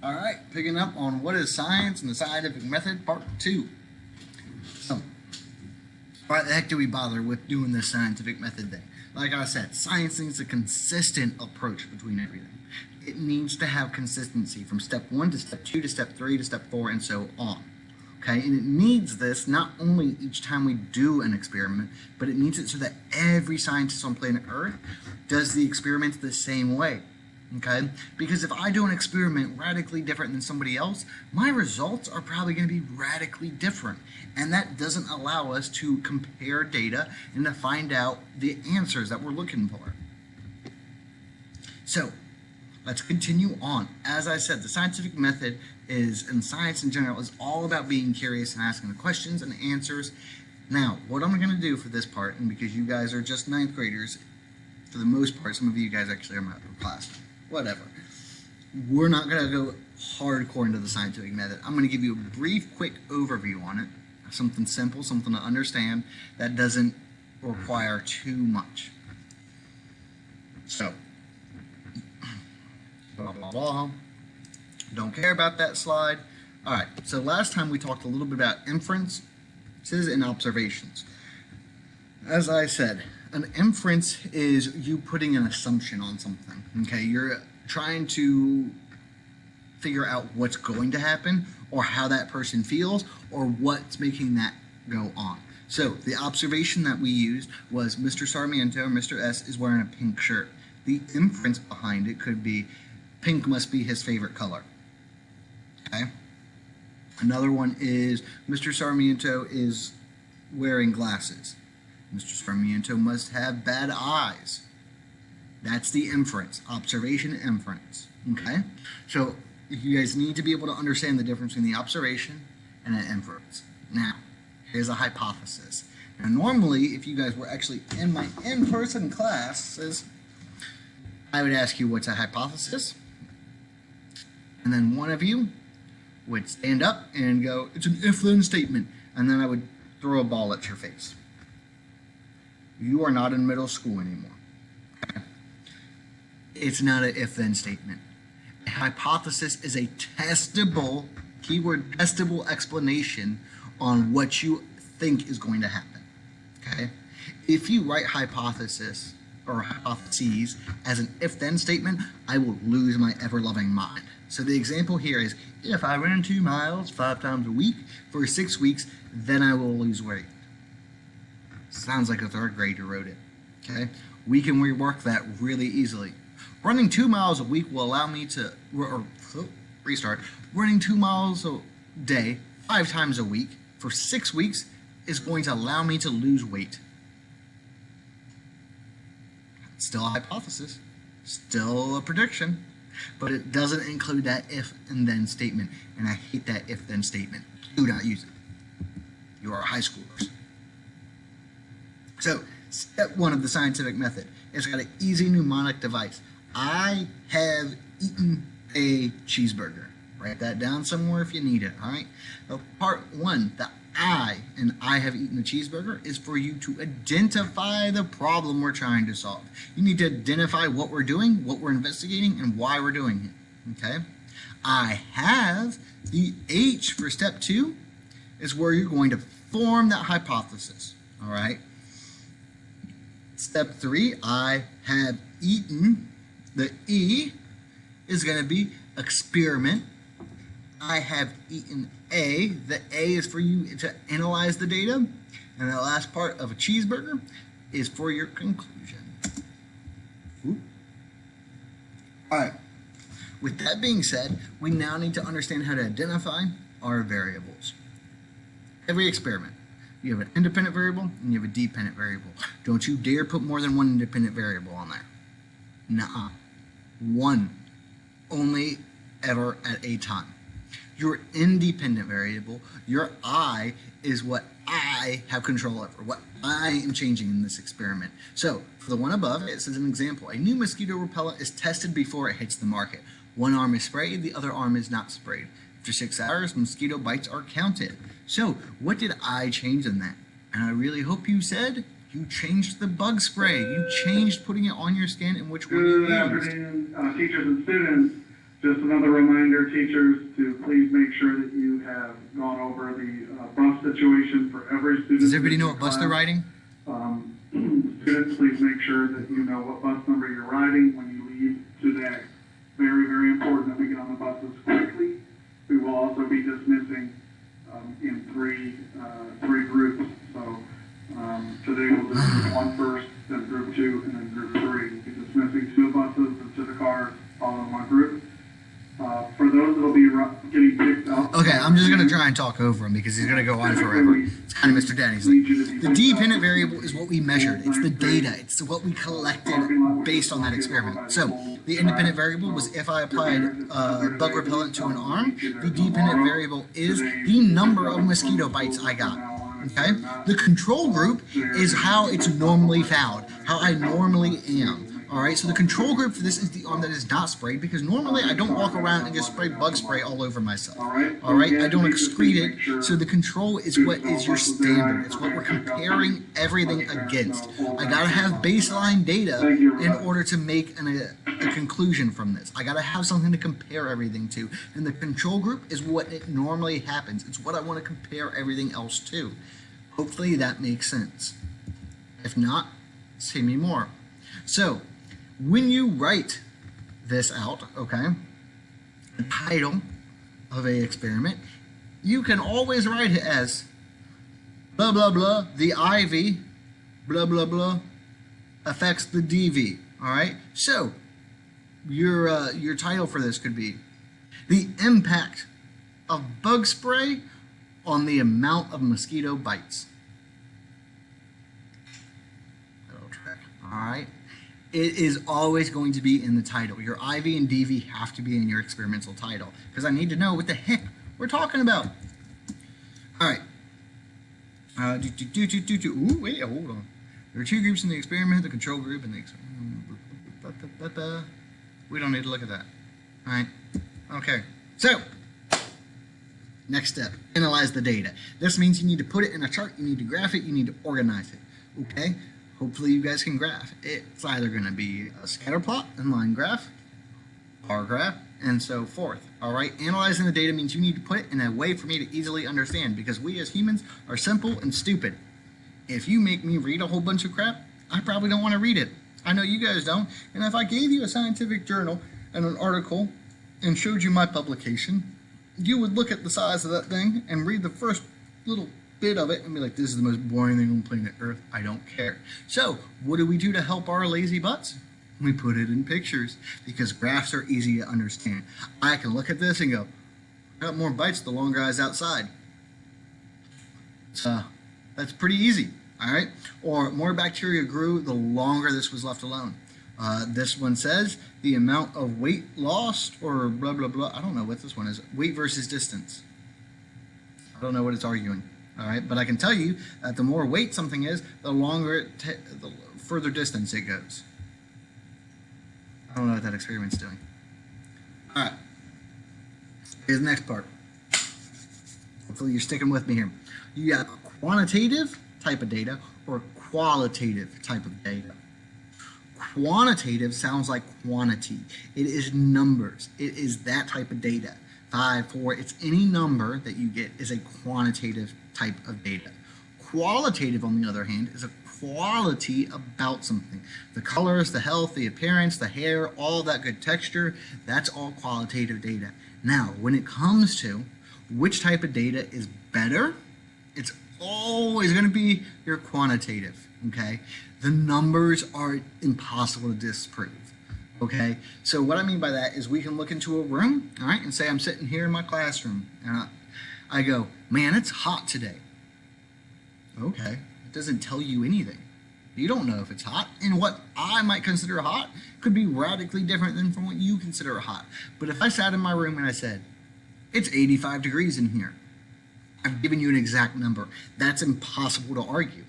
All right, picking up on what is science and the scientific method, part 2. So, why the heck do we bother with doing this scientific method thing? Like I said, science needs a consistent approach between everything. It needs to have consistency from step 1 to step 2 to step 3 to step 4 and so on. Okay, and it needs this not only each time we do an experiment, but it needs it so that every scientist on planet Earth does the experiment the same way. Okay, because if I do an experiment radically different than somebody else, my results are probably going to be radically different, and that doesn't allow us to compare data and to find out the answers that we're looking for. So let's continue on. As I said, the scientific method and science in general is all about being curious and asking the questions and answers. Now, what I'm going to do for this part, and because you guys are just 9th graders, for the most part, some of you guys actually are my upper class. Whatever. We're not going to go hardcore into the scientific method. I'm going to give you a brief, quick overview on it. Something simple, something to understand that doesn't require too much. So, blah, blah, blah. Don't care about that slide. All right, so last time we talked a little bit about inferences and observations. As I said, an inference is you putting an assumption on something. Okay, you're trying to figure out what's going to happen or how that person feels or what's making that go on. So the observation that we used was Mr. Sarmiento, Mr. S, is wearing a pink shirt. The inference behind it could be pink must be his favorite color. Okay. Another one is Mr. Sarmiento is wearing glasses. Mr. Sarmiento must have bad eyes. That's the inference, observation inference. Okay? So you guys need to be able to understand the difference between the observation and an inference. Now, here's a hypothesis. Now, normally, if you guys were actually in my in-person classes, I would ask you what's a hypothesis, and then one of you would stand up and go, it's an if-then statement, and then I would throw a ball at your face. You are not in middle school anymore. Okay? It's not an if-then statement. A hypothesis is a testable, keyword testable explanation on what you think is going to happen. Okay? If you write hypothesis or hypotheses as an if-then statement, I will lose my ever-loving mind. So the example here is, if I run 2 miles 5 times a week for 6 weeks, then I will lose weight. Sounds like a 3rd grader wrote it. Okay? We can rework that really easily. Running 2 miles a week will allow me to, running 2 miles a day, 5 times a week, for 6 weeks is going to allow me to lose weight. Still a hypothesis, still a prediction, but it doesn't include that if and then statement, and I hate that if then statement. Do not use it. You are high schoolers. So, step 1 of the scientific method. It's got an easy mnemonic device. I have eaten a cheeseburger. Write that down somewhere if you need it, all right? So part 1, the I in I have eaten a cheeseburger is for you to identify the problem we're trying to solve. You need to identify what we're doing, what we're investigating, and why we're doing it, okay? I have, the H for step 2 is where you're going to form that hypothesis, all right? Step 3, I have eaten. The E is going to be experiment. I have eaten A. The A is for you to analyze the data. And the last part of a cheeseburger is for your conclusion. Ooh. All right. With that being said, we now need to understand how to identify our variables. Every experiment, you have an independent variable and you have a dependent variable. Don't you dare put more than one independent variable on there. Nuh-uh. One. Only ever at a time. Your independent variable, your I, is what I have control over, what I am changing in this experiment. So, for the one above, it says an example. A new mosquito repellent is tested before it hits the market. One arm is sprayed, the other arm is not sprayed. After 6 hours, mosquito bites are counted. So, what did I change in that? And I really hope you said you changed the bug spray. You changed putting it on your skin and which one you used. Good afternoon, teachers and students. Just another reminder, teachers, to please make sure that you have gone over the bus situation for every student. Does everybody know what bus they're riding? Students, please make sure that you know what bus number you're riding when you leave today. Very, very important that we get on the buses quickly. We will also be dismissing in three groups. So today we'll do group 1 first, then group 2, and then group 3. We'll be dismissing 2 buses and 2 cars all in 1 group. For those that will be getting picked up. Okay, I'm just going to try and talk over him because he's going to go on forever. It's kind of Mr. Danny's. Like, the dependent variable is what we measured. It's the data. It's what we collected based on that experiment. So the independent variable was if I applied bug repellent to an arm. The dependent variable is the number of mosquito bites I got. Okay? The control group is how it's normally found, how I normally am. Alright, so the control group for this is the arm that is not sprayed, because normally I don't walk around and just spray bug spray all over myself. Alright, I don't excrete it, so the control is what is your standard. It's what we're comparing everything against. I gotta have baseline data in order to make a conclusion from this. I gotta have something to compare everything to, and the control group is what it normally happens. It's what I want to compare everything else to. Hopefully that makes sense. If not, say me more. So, when you write this out, okay, the title of a experiment, you can always write it as blah blah blah, the IV, blah blah blah, affects the DV. Alright? So your title for this could be the impact of bug spray on the amount of mosquito bites. Alright? It is always going to be in the title. Your IV and DV have to be in your experimental title, because I need to know what the heck we're talking about. All right. Ooh, wait, hold on. There are 2 groups in the experiment, the control group and the experiment. We don't need to look at that. All right. Okay. So, next step, analyze the data. This means you need to put it in a chart, you need to graph it, you need to organize it. Okay? Hopefully you guys can graph. It's either going to be a scatter plot and line graph, bar graph, and so forth. All right, analyzing the data means you need to put it in a way for me to easily understand, because we as humans are simple and stupid. If you make me read a whole bunch of crap, I probably don't want to read it. I know you guys don't. And if I gave you a scientific journal and an article and showed you my publication, you would look at the size of that thing and read the first little bit of it and be like, this is the most boring thing on planet Earth. I don't care. So what do we do to help our lazy butts? We put it in pictures, because graphs are easy to understand. I can look at this and go, I got more bites the longer I was outside. So that's pretty easy. All right. Or more bacteria grew the longer this was left alone. This one says the amount of weight lost, or blah blah blah. I don't know what this one is. Weight versus distance. I don't know what it's arguing. All right, but I can tell you that the more weight something is, the longer the further distance it goes. I don't know what that experiment's doing. All right, here's the next part. Hopefully you're sticking with me here. You got quantitative type of data or qualitative type of data. Quantitative sounds like quantity. It is numbers. It is that type of data. 5, 4, it's any number that you get is a quantitative type of data. Qualitative, on the other hand, is a quality about something. The colors, the health, the appearance, the hair, all that good texture, that's all qualitative data. Now, when it comes to which type of data is better, it's always going to be your quantitative, okay? The numbers are impossible to disprove. Okay, so what I mean by that is we can look into a room, all right, and say I'm sitting here in my classroom, and I go, man, it's hot today. Okay, it doesn't tell you anything. You don't know if it's hot, and what I might consider hot could be radically different than from what you consider hot. But if I sat in my room and I said, it's 85 degrees in here, I've given you an exact number. That's impossible to argue.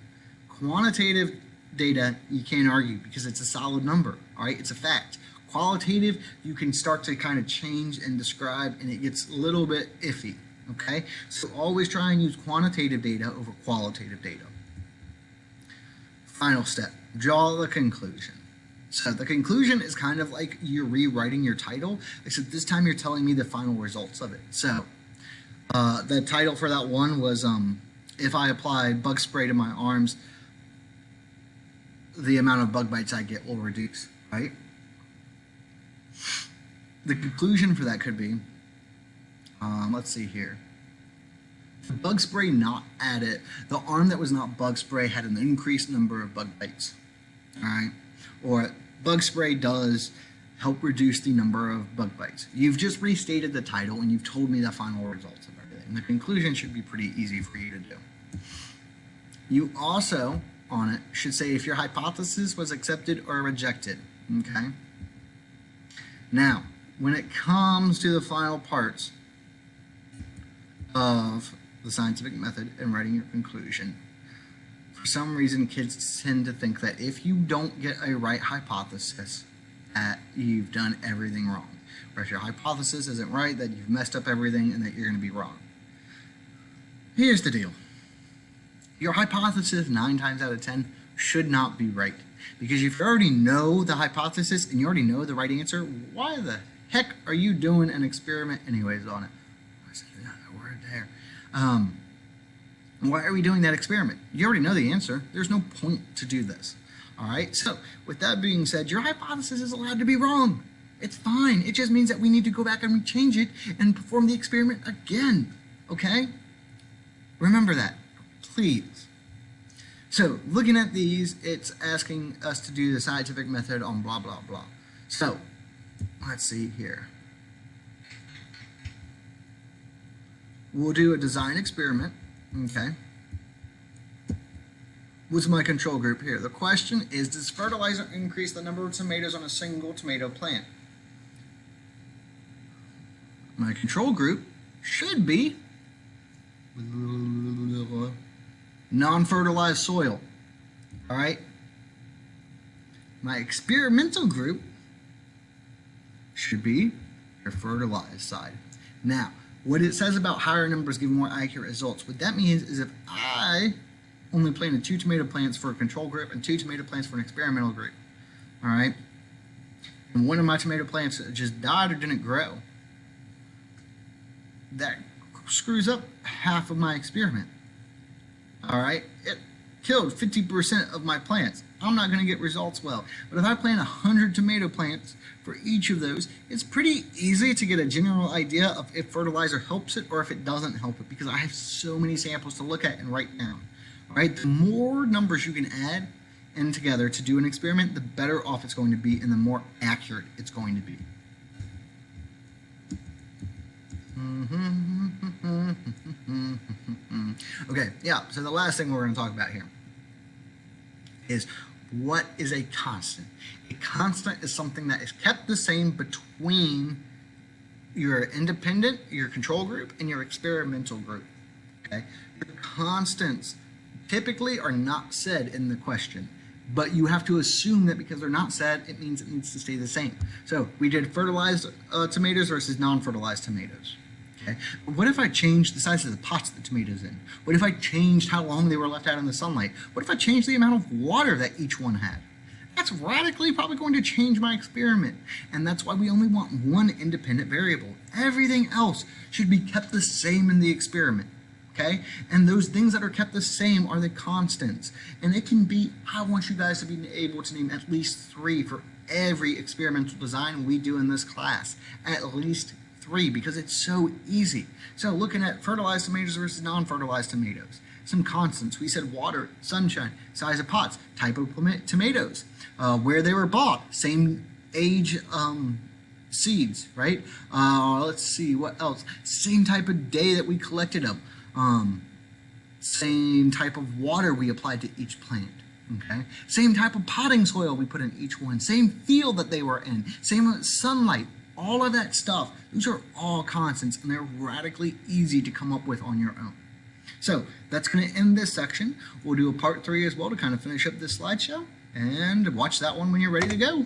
Quantitative data, you can't argue because it's a solid number, all right? It's a fact. Qualitative, you can start to kind of change and describe, and it gets a little bit iffy, okay? So always try and use quantitative data over qualitative data. Final step, draw the conclusion. So the conclusion is kind of like you're rewriting your title, except this time you're telling me the final results of it. So the title for that one was if I apply bug spray to my arms, the amount of bug bites I get will reduce, right? The conclusion for that could be, let's see here. Bug spray not added, the arm that was not bug spray had an increased number of bug bites, all right? Or bug spray does help reduce the number of bug bites. You've just restated the title and you've told me the final results of everything. The conclusion should be pretty easy for you to do. You also, on it, should say if your hypothesis was accepted or rejected, okay? Now, when it comes to the final parts of the scientific method and writing your conclusion, for some reason kids tend to think that if you don't get a right hypothesis, that you've done everything wrong. Or if your hypothesis isn't right, that you've messed up everything and that you're going to be wrong. Here's the deal. Your hypothesis 9 times out of 10 should not be right. Because if you already know the hypothesis and you already know the right answer, why the heck are you doing an experiment anyways on it? I said that word there. Why are we doing that experiment? You already know the answer. There's no point to do this. All right, so with that being said, your hypothesis is allowed to be wrong. It's fine. It just means that we need to go back and change it and perform the experiment again, okay? Remember that, please. So looking at these, it's asking us to do the scientific method on blah, blah, blah. So let's see here. We'll do a design experiment, okay? What's my control group here? The question is, does fertilizer increase the number of tomatoes on a single tomato plant? My control group should be non-fertilized soil. All right? My experimental group should be your fertilized side. Now, what it says about higher numbers give more accurate results, what that means is if I only planted 2 tomato plants for a control group and 2 tomato plants for an experimental group, all right? And one of my tomato plants just died or didn't grow, that screws up half of my experiment, all right? It killed 50% of my plants. I'm not going to get results well. But if I plant 100 tomato plants for each of those, it's pretty easy to get a general idea of if fertilizer helps it or if it doesn't help it, because I have so many samples to look at and write down. All right, the more numbers you can add in together to do an experiment, the better off it's going to be and the more accurate it's going to be. Okay, yeah, so the last thing we're going to talk about here is what is a constant? A constant is something that is kept the same between your independent, your control group, and your experimental group. Okay, your constants typically are not said in the question, but you have to assume that because they're not said, it means it needs to stay the same. So we did fertilized tomatoes versus non-fertilized tomatoes. Okay, but what if I changed the size of the pots the tomatoes in? What if I changed how long they were left out in the sunlight? What if I changed the amount of water that each one had? That's radically probably going to change my experiment, and that's why we only want one independent variable. Everything else should be kept the same in the experiment. Okay? And those things that are kept the same are the constants. And it can be, I want you guys to be able to name at least 3 for every experimental design we do in this class. At least 3, because it's so easy. So looking at fertilized tomatoes versus non-fertilized tomatoes. Some constants. We said water, sunshine, size of pots, type of tomatoes, where they were bought, same age seeds, right? Let's see, what else? Same type of day that we collected them. Same type of water we applied to each plant, okay? Same type of potting soil we put in each one, same field that they were in, same sunlight, all of that stuff. Those are all constants, and they're radically easy to come up with on your own. So that's going to end this section. We'll do a part 3 as well to kind of finish up this slideshow, and watch that one when you're ready to go.